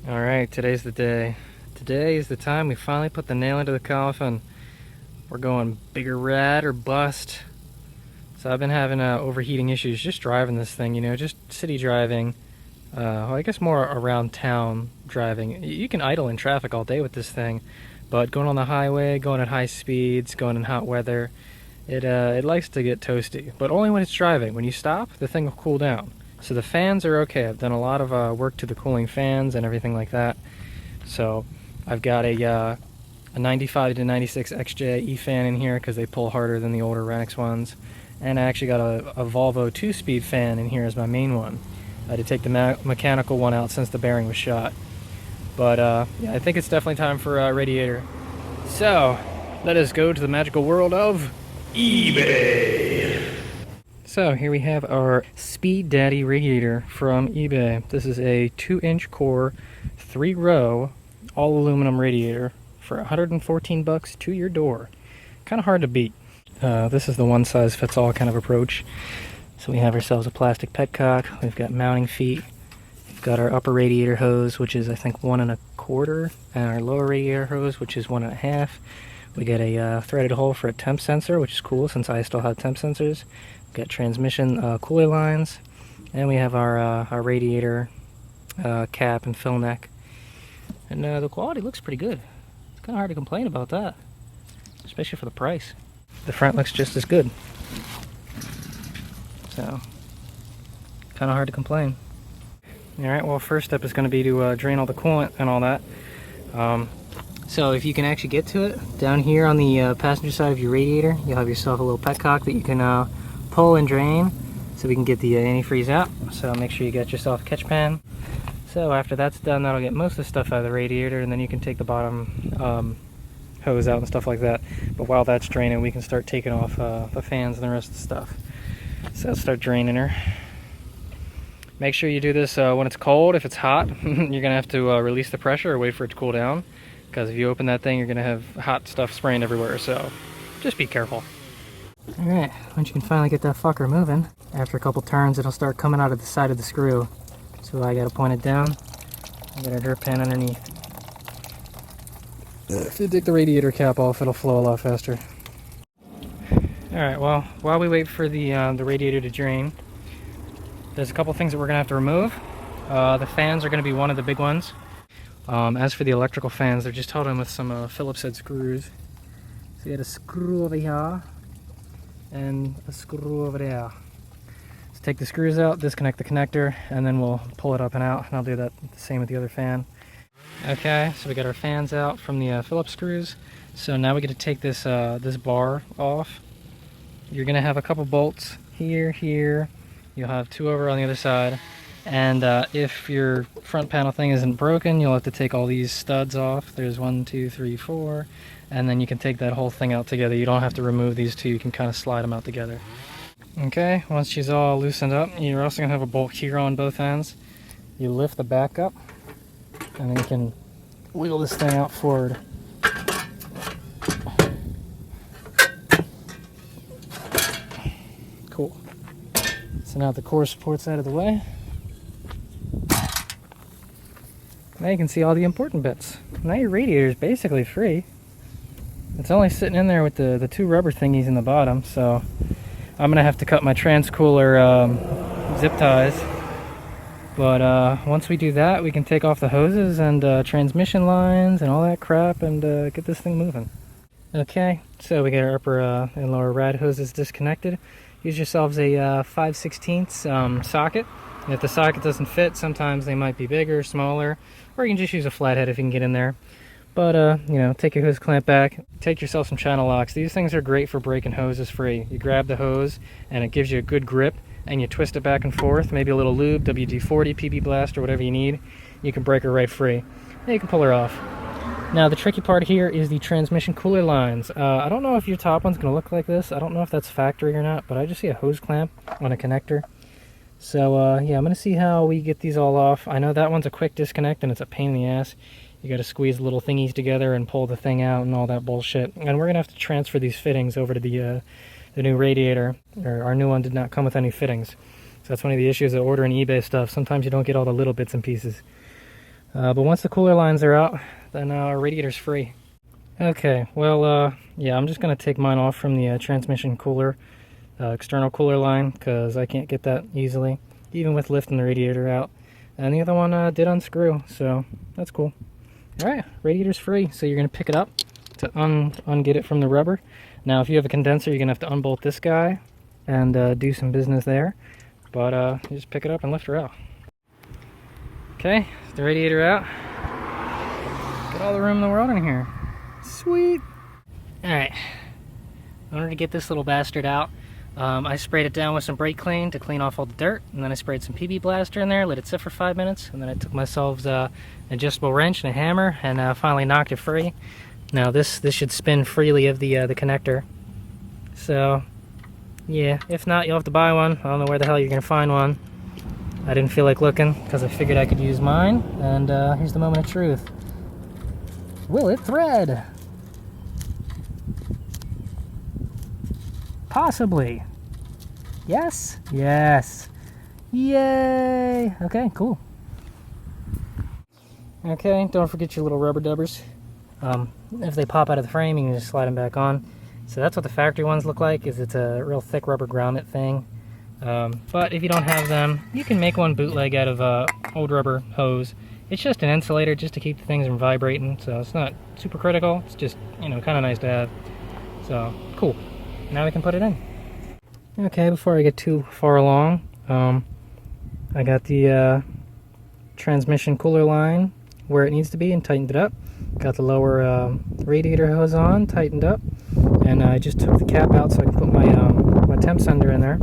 Alright, today's the day. Today is the time we finally put the nail into the coffin. We're going bigger rad or bust. So I've been having overheating issues just driving this thing, just city driving. Well, I guess more around town driving. You can idle in traffic all day with this thing, but going on the highway, going at high speeds, going in hot weather, it likes to get toasty. But only when it's driving. When you stop, the thing will cool down. So the fans are okay. I've done a lot of work to the cooling fans and everything like that. So I've got a 95 to 96 XJ E-fan in here because they pull harder than the older Renix ones. And I actually got a Volvo 2-speed fan in here as my main one. I had to take the mechanical one out since the bearing was shot. But yeah, I think it's definitely time for a radiator. So let us go to the magical world of eBay. So here we have our Speed Daddy radiator from eBay. This is a 2-inch core, 3-row, all aluminum radiator for 114 bucks to your door. Kind of hard to beat. This is the one-size-fits-all kind of approach. So we have ourselves a plastic petcock. We've got mounting feet. We've got our upper radiator hose, which is I think 1 1/4, and our lower radiator hose, which is 1 1/2. We got a threaded hole for a temp sensor, which is cool since I still have temp sensors. We've got transmission cooler lines, and we have our radiator cap and fill neck. And the quality looks pretty good. It's kind of hard to complain about that, especially for the price. The front looks just as good. So, kind of hard to complain. Alright, well, first step is going to be to drain all the coolant and all that. So if you can actually get to it, down here on the passenger side of your radiator, you'll have yourself a little petcock that you can pull and drain so we can get the antifreeze out. So make sure you get yourself a catch pan. So after that's done, that'll get most of the stuff out of the radiator, and then you can take the bottom hose out and stuff like that. But while that's draining, we can start taking off the fans and the rest of the stuff. So let's start draining her. Make sure you do this when it's cold. If it's hot, you're going to have to release the pressure or wait for it to cool down. Because if you open that thing, you're going to have hot stuff spraying everywhere. So just be careful. Alright, once you can finally get that fucker moving, after a couple turns, it'll start coming out of the side of the screw. So I got to point it down. I got a dirt pan underneath. If you take the radiator cap off, it'll flow a lot faster. Alright, well, while we wait for the radiator to drain, there's a couple things that we're going to have to remove. The fans are going to be one of the big ones. As for the electrical fans, they're just held in with some Phillips head screws. So you got a screw over here and a screw over there. So take the screws out, disconnect the connector, and then we'll pull it up and out. And I'll do that the same with the other fan. Okay, so we got our fans out from the Phillips screws. So now we get to take this this bar off. You're going to have a couple bolts here, here. You'll have 2 over on the other side. And if your front panel thing isn't broken, you'll have to take all these studs off. There's 1, 2, 3, 4. And then you can take that whole thing out together. You don't have to remove these 2. You can kind of slide them out together. Okay, once she's all loosened up, you're also going to have a bolt here on both ends. You lift the back up, and then you can wheel this thing out forward. Cool. So now the core support's out of the way. Now you can see all the important bits. Now your radiator is basically free. It's only sitting in there with the 2 rubber thingies in the bottom, so I'm going to have to cut my transcooler zip ties. But once we do that, we can take off the hoses and transmission lines and all that crap and get this thing moving. Okay, so we got our upper and lower rad hoses disconnected. Use yourselves a 5/16 socket. And if the socket doesn't fit, sometimes they might be bigger, smaller, or you can just use a flathead if you can get in there. But, you know, take your hose clamp back, take yourself some channel locks. These things are great for breaking hoses free. You grab the hose, and it gives you a good grip, and you twist it back and forth, maybe a little lube, WD-40, PB Blast, or whatever you need. You can break her right free. And you can pull her off. Now, the tricky part here is the transmission cooler lines. I don't know if your top one's going to look like this. I don't know if that's factory or not, but I just see a hose clamp on a connector. So, yeah, I'm going to see how we get these all off. I know that one's a quick disconnect, and it's a pain in the ass. You got to squeeze the little thingies together and pull the thing out and all that bullshit. And we're going to have to transfer these fittings over to the new radiator. Our new one did not come with any fittings. So that's one of the issues of ordering eBay stuff. Sometimes you don't get all the little bits and pieces. But once the cooler lines are out, then our radiator's free. Okay, well, yeah, I'm just going to take mine off from the transmission cooler, external cooler line, because I can't get that easily, even with lifting the radiator out. And the other one did unscrew, so that's cool. Alright, radiator's free, so you're going to pick it up to unget it from the rubber. Now, if you have a condenser, you're going to have to unbolt this guy and do some business there. But you just pick it up and lift her out. Okay, the radiator out. Got all the room in the world in here. Sweet! Alright, in order to get this little bastard out, I sprayed it down with some brake clean to clean off all the dirt, and then I sprayed some PB Blaster in there, let it sit for 5 minutes, and then I took myself an adjustable wrench and a hammer and finally knocked it free. Now this should spin freely of the connector. So yeah, if not, you'll have to buy one. I don't know where the hell you're gonna find one. I didn't feel like looking because I figured I could use mine, and here's the moment of truth. Will it thread? Possibly. Yes? Yes. Yay! Okay, cool. Okay, don't forget your little rubber dubbers. If they pop out of the frame, you can just slide them back on. So that's what the factory ones look like, is it's a real thick rubber grommet thing. But if you don't have them, you can make one bootleg out of old rubber hose. It's just an insulator just to keep the things from vibrating, so it's not super critical. It's just, you know, kind of nice to have. So, cool. Now we can put it in. Okay, before I get too far along, I got the transmission cooler line where it needs to be and tightened it up. Got the lower radiator hose on, tightened up, and I just took the cap out so I can put my my temp sender in there.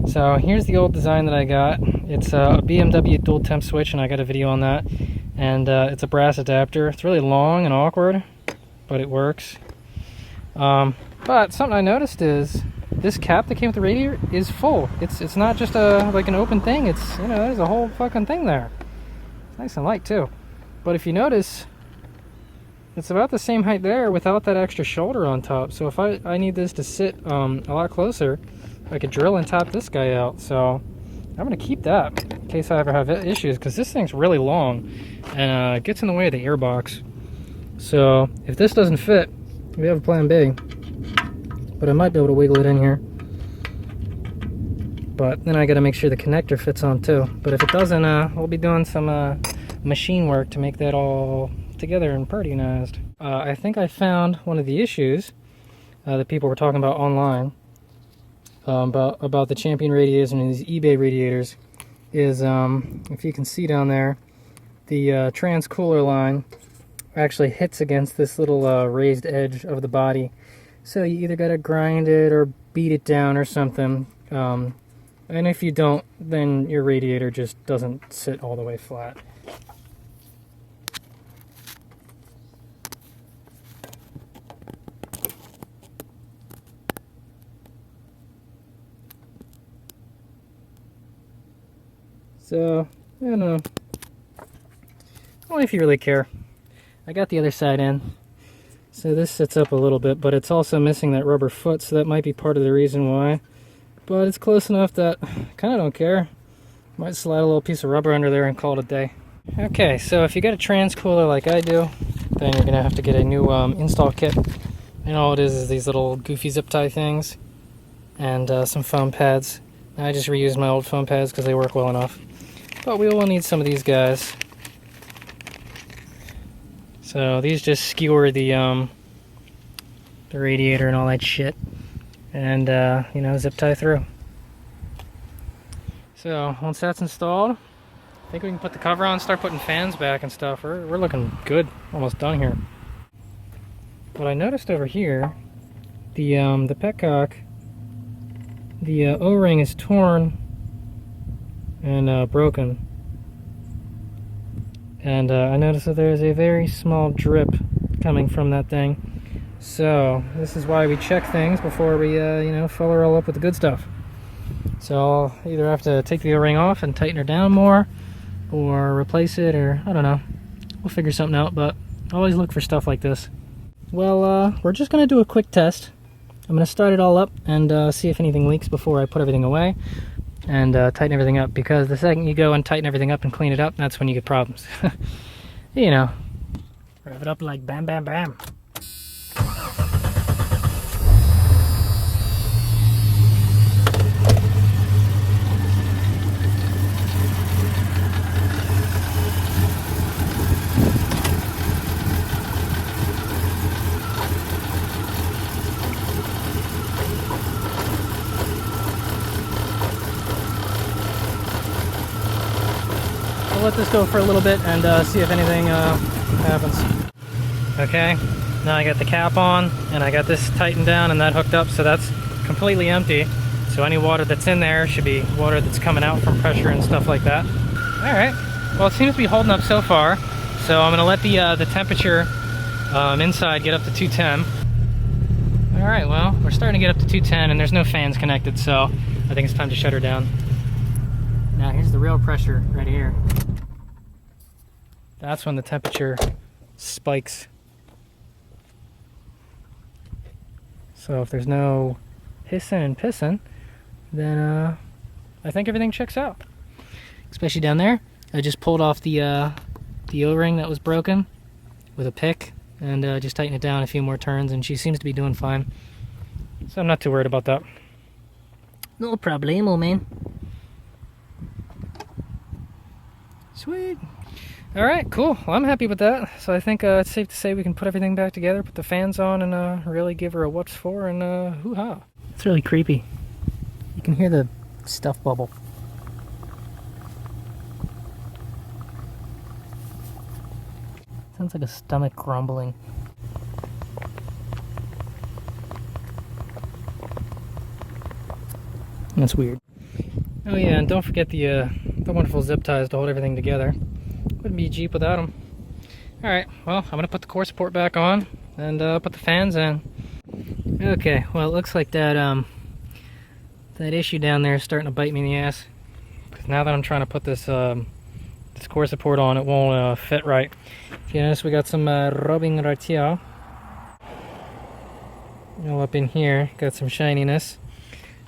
So here's the old design that I got. It's a BMW dual temp switch, and I got a video on that. And it's a brass adapter. It's really long and awkward, but it works. But something I noticed is this cap that came with the radiator is full. It's not just like an open thing. It's, you know, there's a whole fucking thing there. It's nice and light too. But if you notice, it's about the same height there without that extra shoulder on top. So if I need this to sit a lot closer, I could drill and top this guy out. So I'm going to keep that in case I ever have issues, because this thing's really long and it gets in the way of the airbox. So if this doesn't fit, we have a plan B. But I might be able to wiggle it in here. But then I got to make sure the connector fits on too. But if it doesn't, we'll be doing some machine work to make that all together and pretty nice. I think I found one of the issues that people were talking about online about the Champion radiators and these eBay radiators is, if you can see down there, the trans cooler line actually hits against this little raised edge of the body. So you either got to grind it or beat it down or something. And if you don't, then your radiator just doesn't sit all the way flat. So, I don't know. Only if you really care. I got the other side in. So this sits up a little bit, but it's also missing that rubber foot, so that might be part of the reason why. But it's close enough that I kind of don't care. Might slide a little piece of rubber under there and call it a day. Okay, so if you got a trans cooler like I do, then you're going to have to get a new install kit. And all it is these little goofy zip tie things and some foam pads. I just reused my old foam pads because they work well enough. But we will need some of these guys. So these just skewer the radiator and all that shit, and you know, zip tie through. So once that's installed, I think we can put the cover on, start putting fans back and stuff. We're looking good, almost done here. But I noticed over here, the petcock, the O-ring is torn and broken. And I noticed that there is a very small drip coming from that thing. So this is why we check things before we, you know, fill her all up with the good stuff. So I'll either have to take the O-ring off and tighten her down more, or replace it, or I don't know. We'll figure something out, but always look for stuff like this. Well, we're just going to do a quick test. I'm going to start it all up and see if anything leaks before I put everything away. and tighten everything up, because the second you go and tighten everything up and clean it up, that's when you get problems. You know, rev it up like bam, bam, bam. I'll let this go for a little bit and see if anything happens. Okay, now I got the cap on and I got this tightened down and that hooked up, so that's completely empty. So any water that's in there should be water that's coming out from pressure and stuff like that. Alright, well, it seems to be holding up so far. So I'm going to let the temperature inside get up to 210. Alright, well, we're starting to get up to 210 and there's no fans connected, so I think it's time to shut her down. Now here's the real pressure right here. That's when the temperature spikes. So if there's no hissing and pissing, then I think everything checks out. Especially down there. I just pulled off the O-ring that was broken with a pick and just tightened it down a few more turns, and she seems to be doing fine. So I'm not too worried about that. No problemo, man. Sweet. Alright, cool. Well, I'm happy with that. So I think it's safe to say we can put everything back together, put the fans on, and really give her a what's for, and hoo-ha. It's really creepy. You can hear the stuff bubble. Sounds like a stomach grumbling. That's weird. Oh yeah, and don't forget the wonderful zip ties to hold everything together. Wouldn't be a Jeep without them. Alright, well, I'm going to put the core support back on and put the fans in. Okay, well, it looks like that that issue down there is starting to bite me in the ass. Because now that I'm trying to put this this core support on, it won't fit right. If you notice, we got some rubbing right here. All up in here, got some shininess.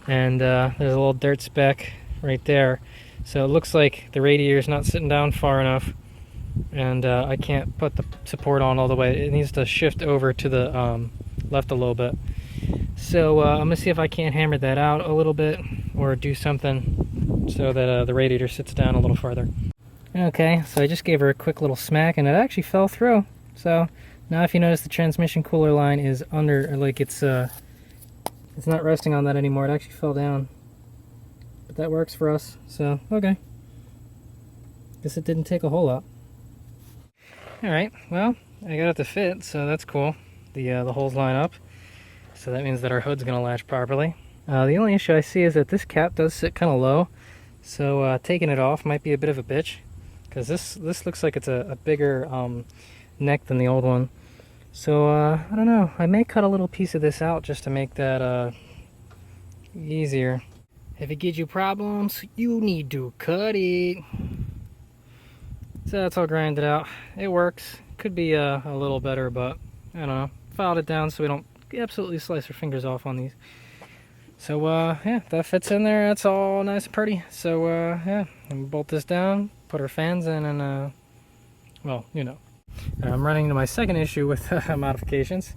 And there's a little dirt speck right there. So it looks like the radiator's not sitting down far enough, and I can't put the support on all the way. It needs to shift over to the left a little bit. So I'm gonna see if I can't hammer that out a little bit or do something so that the radiator sits down a little farther. Okay, so I just gave her a quick little smack and it actually fell through. So now if you notice, the transmission cooler line is under, like it's not resting on that anymore. It actually fell down. But that works for us, so okay. Guess it didn't take a whole lot. Alright, well, I got it to fit, so that's cool. The holes line up, so that means that our hood's going to latch properly. The only issue I see is that this cap does sit kind of low, so taking it off might be a bit of a bitch, because this looks like it's a bigger neck than the old one. So I don't know, I may cut a little piece of this out just to make that easier. If it gives you problems, you need to cut it. So that's all grinded out. It works. Could be a little better, but I don't know. Filed it down so we don't absolutely slice our fingers off on these. So yeah, that fits in there. That's all nice and pretty. So yeah, and bolt this down, put our fans in, and well, you know. I'm running into my second issue with modifications.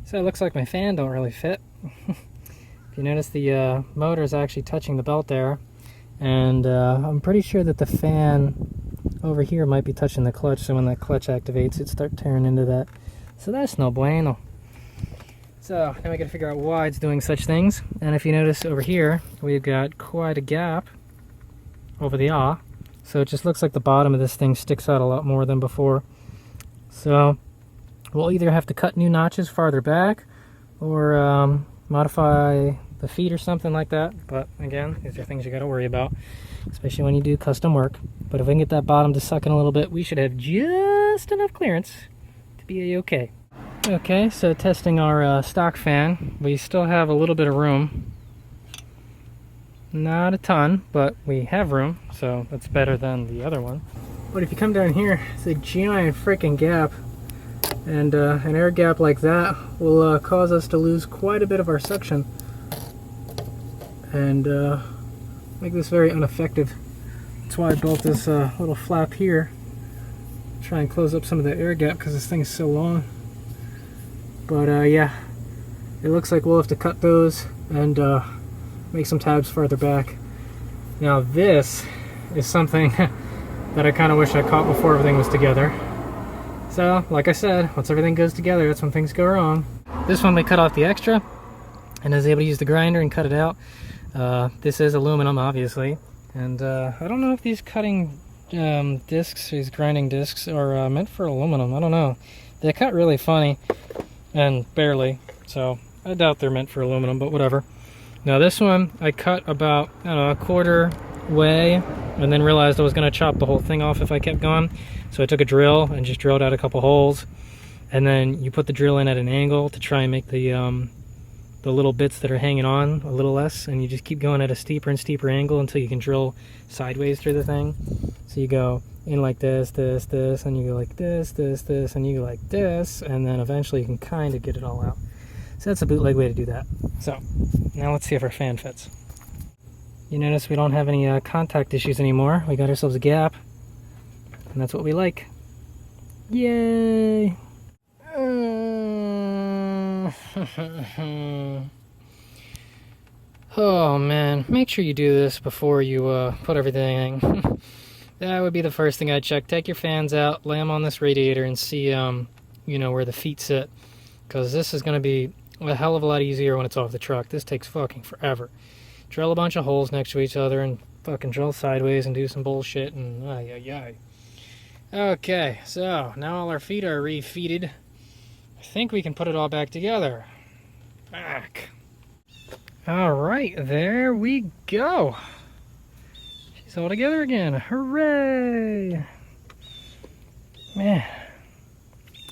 So it looks like my fan don't really fit. If you notice, the motor is actually touching the belt there, and I'm pretty sure that the fan over here might be touching the clutch, so when that clutch activates, it starts tearing into that. So that's no bueno. So now we gotta figure out why it's doing such things. And if you notice over here, we've got quite a gap over the yaw, so it just looks like the bottom of this thing sticks out a lot more than before. So we'll either have to cut new notches farther back, or modify the feet or something like that. But again, these are things you got to worry about, especially when you do custom work. But if we can get that bottom to suck in a little bit, we should have just enough clearance to be a-okay. Okay, so testing our stock fan, we still have a little bit of room. Not a ton, but we have room, so that's better than the other one. But if you come down here, it's a giant freaking gap. And an air gap like that will cause us to lose quite a bit of our suction. And make this very ineffective. That's why I built this little flap here. Try and close up some of the air gap because this thing is so long. But yeah, it looks like we'll have to cut those and make some tabs farther back. Now this is something that I kind of wish I caught before everything was together. So, like I said, once everything goes together, that's when things go wrong. This one we cut off the extra, and I was able to use the grinder and cut it out. This is aluminum, obviously, and I don't know if these cutting discs, these grinding discs, are meant for aluminum. I don't know. They cut really funny, and barely, so I doubt they're meant for aluminum, but whatever. Now this one, I cut about, I don't know, a quarter way, and then realized I was going to chop the whole thing off if I kept going. So I took a drill and just drilled out a couple holes, and then you put the drill in at an angle to try and make the little bits that are hanging on a little less, and you just keep going at a steeper and steeper angle until you can drill sideways through the thing. So you go in like this, and you go like this, and you go like this, and then eventually you can kind of get it all out. So that's a bootleg way to do that. So now let's see if our fan fits. You notice we don't have any contact issues anymore. We got ourselves a gap, and that's what we like. Yay! Oh man, make sure you do this before you put everything in. That would be the first thing I'd check. Take your fans out, lay them on this radiator, and see you know, where the feet sit, because this is going to be a hell of a lot easier when it's off the truck. This takes fucking forever. Drill a bunch of holes next to each other and fucking drill sideways and do some bullshit and Okay, so now all our feet are refeated. I think we can put it all back together. Back. Alright, there we go. She's all together again. Hooray! Man,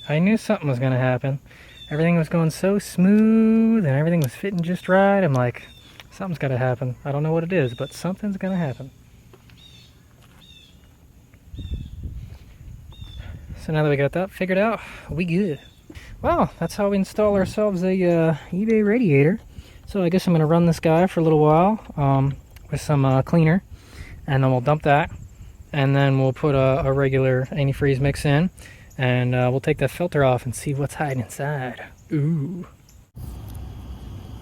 I knew something was gonna happen. Everything was going so smooth and everything was fitting just right. I'm like, something's gotta happen. I don't know what it is, but something's gonna happen. So now that we got that figured out, we good. Well, that's how we install ourselves a eBay radiator. So I guess I'm gonna run this guy for a little while with some cleaner, and then we'll dump that, and then we'll put a regular antifreeze mix in, and we'll take that filter off and see what's hiding inside. Ooh.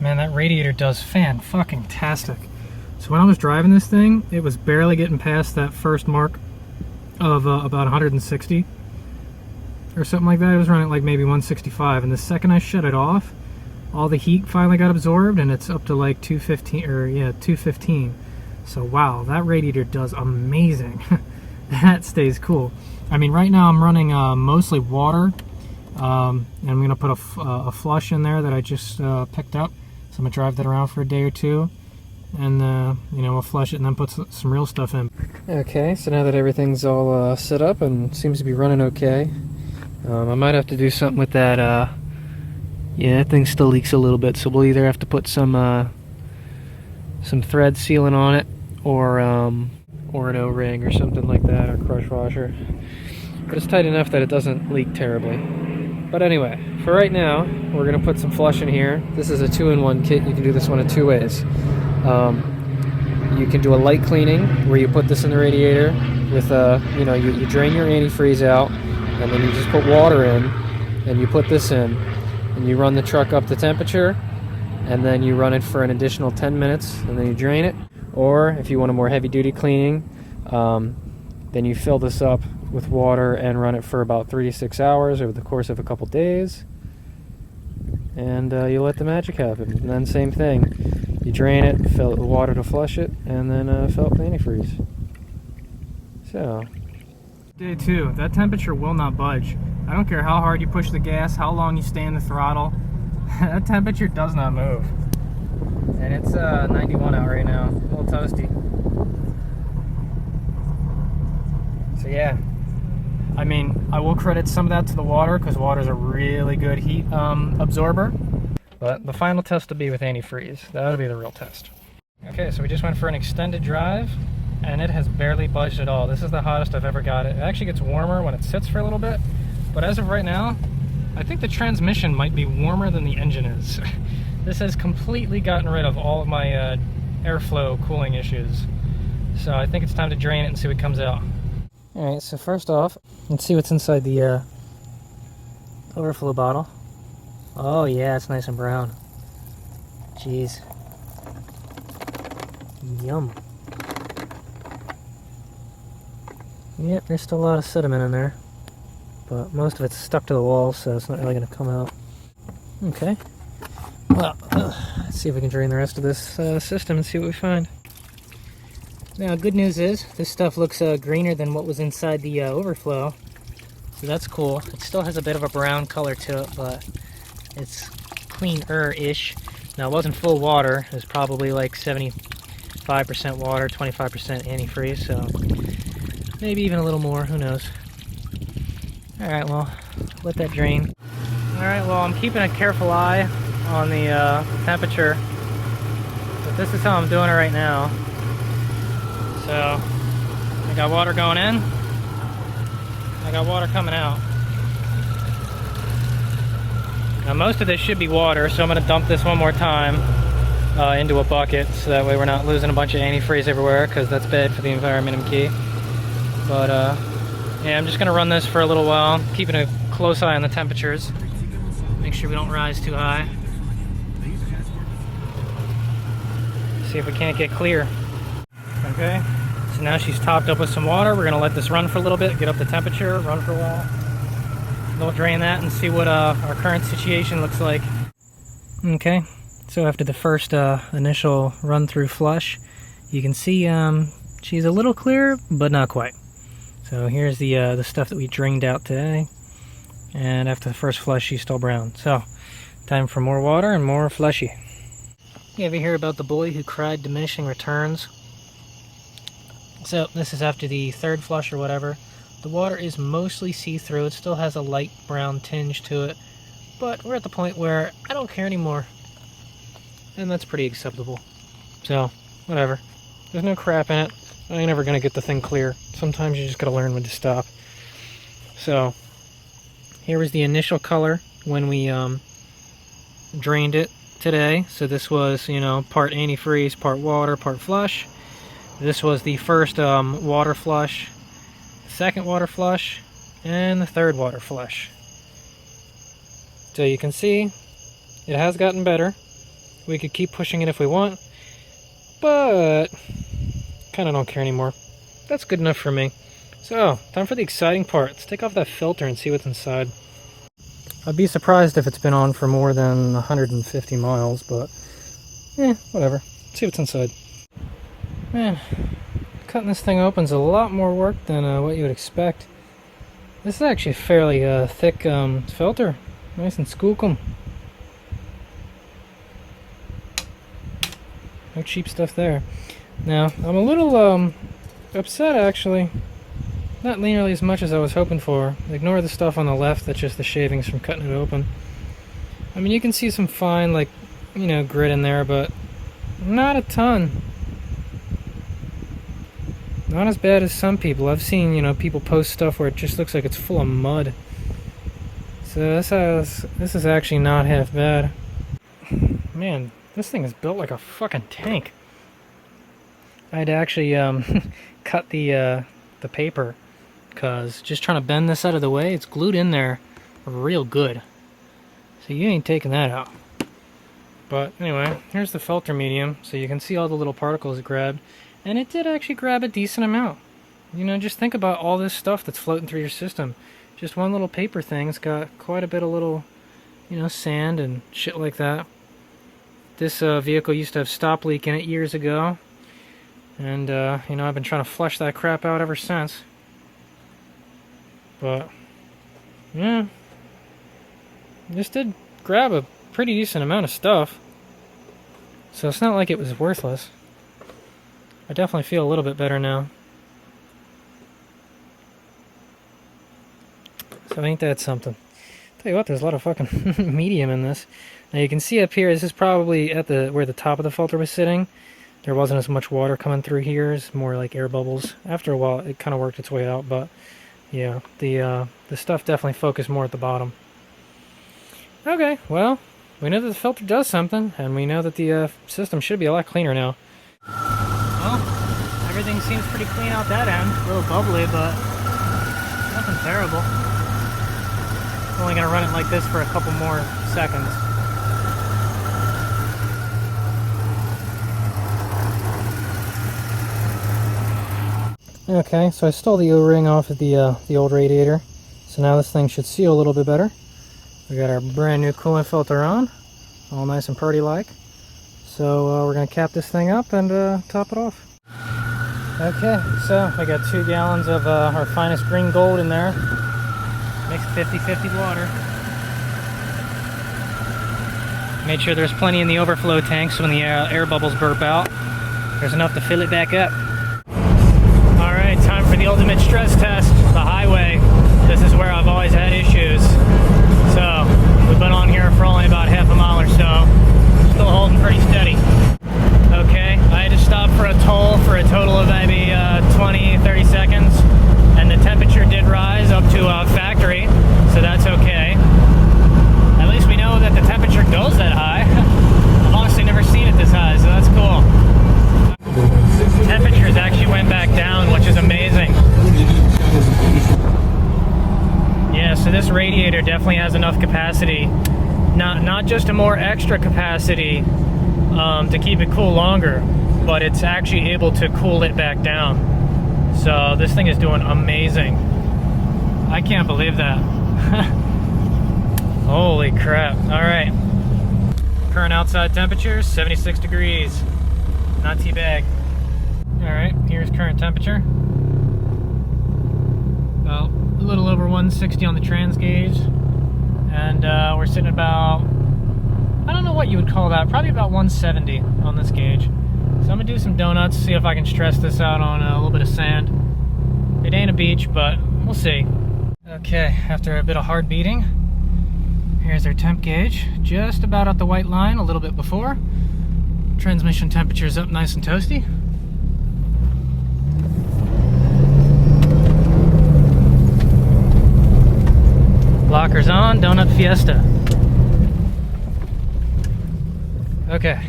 Man, that radiator does fan-fucking-tastic. So when I was driving this thing, it was barely getting past that first mark of about 160 or something like that. It was running like maybe 165, and the second I shut it off, all the heat finally got absorbed, and it's up to like 215, or yeah, 215. So wow, that radiator does amazing. That stays cool. I mean, right now I'm running mostly water, and I'm gonna put a flush in there that I just picked up. So I'm gonna drive that around for a day or two, and you know, we'll flush it and then put some real stuff in. Okay, so now that everything's all set up and seems to be running okay, I might have to do something with that. Yeah, that thing still leaks a little bit, so we'll either have to put some thread sealant on it, or an O-ring or something like that, or crush washer. But it's tight enough that it doesn't leak terribly. But anyway, for right now, we're going to put some flush in here. This is a 2-in-1 kit. You can do this one in 2 ways. You can do a light cleaning, where you put this in the radiator with you know, you drain your antifreeze out, and then you just put water in, and you put this in, and you run the truck up to temperature, and then you run it for an additional 10 minutes, and then you drain it. Or if you want a more heavy-duty cleaning, then you fill this up with water and run it for about 3 to 6 hours over the course of a couple days, and you let the magic happen. And then same thing, you drain it, fill it with water to flush it, and then fill up the antifreeze. So day 2, that temperature will not budge. I don't care how hard you push the gas, how long you stay in the throttle, that temperature does not move. And it's 91 out right now, a little toasty. So yeah, I mean, I will credit some of that to the water, because water's a really good heat absorber. But the final test will be with antifreeze. That'll be the real test. Okay, so we just went for an extended drive, and it has barely budged at all. This is the hottest I've ever got it. It actually gets warmer when it sits for a little bit, but as of right now, I think the transmission might be warmer than the engine is. This has completely gotten rid of all of my airflow cooling issues. So I think it's time to drain it and see what comes out. Alright, so first off, let's see what's inside the overflow bottle. Oh yeah, it's nice and brown. Jeez. Yum. Yep, there's still a lot of sediment in there, but most of it's stuck to the wall, so it's not really going to come out. Okay. Well, let's see if we can drain the rest of this system and see what we find. Now, good news is, this stuff looks greener than what was inside the overflow, so that's cool. It still has a bit of a brown color to it, but it's cleaner-ish. Now, it wasn't full water. It was probably like 75% water, 25% antifreeze, so maybe even a little more, who knows. Alright, well, let that drain. Alright, well, I'm keeping a careful eye on the temperature, but this is how I'm doing it right now. So, I got water going in, I got water coming out. Now most of this should be water, so I'm going to dump this one more time into a bucket, so that way we're not losing a bunch of antifreeze everywhere, because that's bad for the environment and key. But yeah, I'm just going to run this for a little while, keeping a close eye on the temperatures. Make sure we don't rise too high. See if we can't get clear. Okay, so now she's topped up with some water. We're going to let this run for a little bit, get up the temperature, run for a while. We'll drain that and see what our current situation looks like. Okay, so after the first initial run through flush, you can see she's a little clear, but not quite. So here's the stuff that we drained out today, and after the first flush, she's still brown. So time for more water and more flushy. You ever hear about the boy who cried diminishing returns? So this is after the third flush or whatever. The water is mostly see-through. It still has a light brown tinge to it, but we're at the point where I don't care anymore, and that's pretty acceptable. So whatever. There's no crap in it. I ain't never gonna get the thing clear. Sometimes you just gotta learn when to stop. So here was the initial color when we drained it today. So this was, you know, part antifreeze, part water, part flush. This was the first water flush, second water flush, and the third water flush. So you can see it has gotten better. We could keep pushing it if we want, but kind of don't care anymore. That's good enough for me. So, time for the exciting part. Let's take off that filter and see what's inside. I'd be surprised if it's been on for more than 150 miles, but whatever. Let's see what's inside. Man, cutting this thing open is a lot more work than what you would expect. This is actually a fairly thick filter. Nice and skookum. No cheap stuff there. Now, I'm a little upset actually. Not nearly as much as I was hoping for. Ignore the stuff on the left, that's just the shavings from cutting it open. I mean, you can see some fine, like, you know, grit in there, but not a ton. Not as bad as some people. I've seen, you know, people post stuff where it just looks like it's full of mud. So this is actually not half bad. Man, this thing is built like a fucking tank. I had to actually cut the paper, because just trying to bend this out of the way, it's glued in there real good. So you ain't taking that out. But anyway, here's the filter medium, so you can see all the little particles it grabbed. And it did actually grab a decent amount. You know, just think about all this stuff that's floating through your system. Just one little paper thing's got quite a bit of little, you know, sand and shit like that. This vehicle used to have stop leak in it years ago. And, you know, I've been trying to flush that crap out ever since. But, yeah. This did grab a pretty decent amount of stuff. So it's not like it was worthless. I definitely feel a little bit better now. So ain't that something? Tell you what, there's a lot of fucking medium in this. Now you can see up here, this is probably at where the top of the filter was sitting. There wasn't as much water coming through here. It's more like air bubbles. After a while, it kind of worked its way out, but yeah, the stuff definitely focused more at the bottom. Okay, well, we know that the filter does something, and we know that the system should be a lot cleaner now. Well, everything seems pretty clean out that end. A little bubbly, but nothing terrible. Only gonna run it like this for a couple more seconds. Okay, so I stole the O-ring off of the old radiator. So now this thing should seal a little bit better. We got our brand new coolant filter on, all nice and party-like. So we're gonna cap this thing up and top it off. Okay, so I got 2 gallons of our finest green gold in there. Mixed 50-50 water. Made sure there's plenty in the overflow tank so when the air bubbles burp out, there's enough to fill it back up. Alright, time for the ultimate stress test, the highway. This is where I've always had issues. So, we've been on here for only about half a mile or so. Still holding pretty steady. Okay, I had to stop for a toll for a total of maybe 20-30 seconds. And the temperature did rise up to factory, so that's okay. At least we know that the temperature goes that high. I've honestly never seen it this high, so that's cool. Temperatures actually went back down, which is amazing. Yeah, so this radiator definitely has enough capacity. Not just a more extra capacity to keep it cool longer, but it's actually able to cool it back down. So this thing is doing amazing. I can't believe that. Holy crap. Alright. Current outside temperature, 76 degrees. Not too bad. Alright, here's current temperature. About a little over 160 on the trans gauge. And we're sitting about, I don't know what you would call that, probably about 170 on this gauge. So I'm gonna do some donuts, see if I can stress this out on a little bit of sand. It ain't a beach, but we'll see. Okay, after a bit of hard beating, here's our temp gauge. Just about at the white line, a little bit before. Transmission temperature's up nice and toasty. Blockers on, Donut Fiesta. Okay.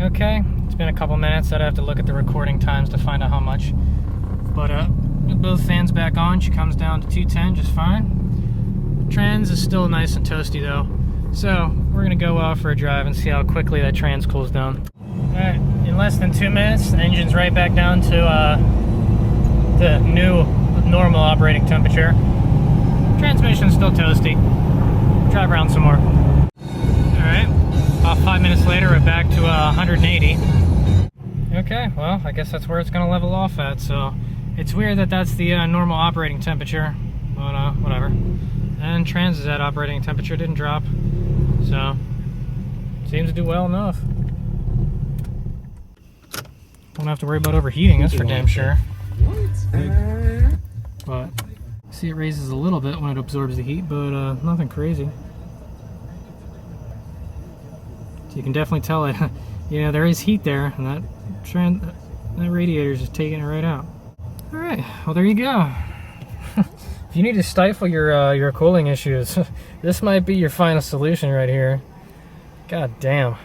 Okay, it's been a couple minutes. I'd have to look at the recording times to find out how much. But with both fans back on, she comes down to 210 just fine. Trans is still nice and toasty though. So we're gonna go for a drive and see how quickly that trans cools down. Alright, in less than 2 minutes, the engine's right back down to the new normal operating temperature. Transmission's still toasty. Drive around some more. Alright, about 5 minutes later we're back to 180. Okay, well I guess that's where it's gonna level off at, so it's weird that that's the normal operating temperature, but whatever. And trans is at operating temperature, didn't drop, so seems to do well enough. Won't have to worry about overheating, that's for damn sure. But see, it raises a little bit when it absorbs the heat, but nothing crazy. So you can definitely tell it. Yeah, there is heat there, and that radiator is just taking it right out. All right, well there you go. If you need to stifle your cooling issues, this might be your final solution right here. God damn.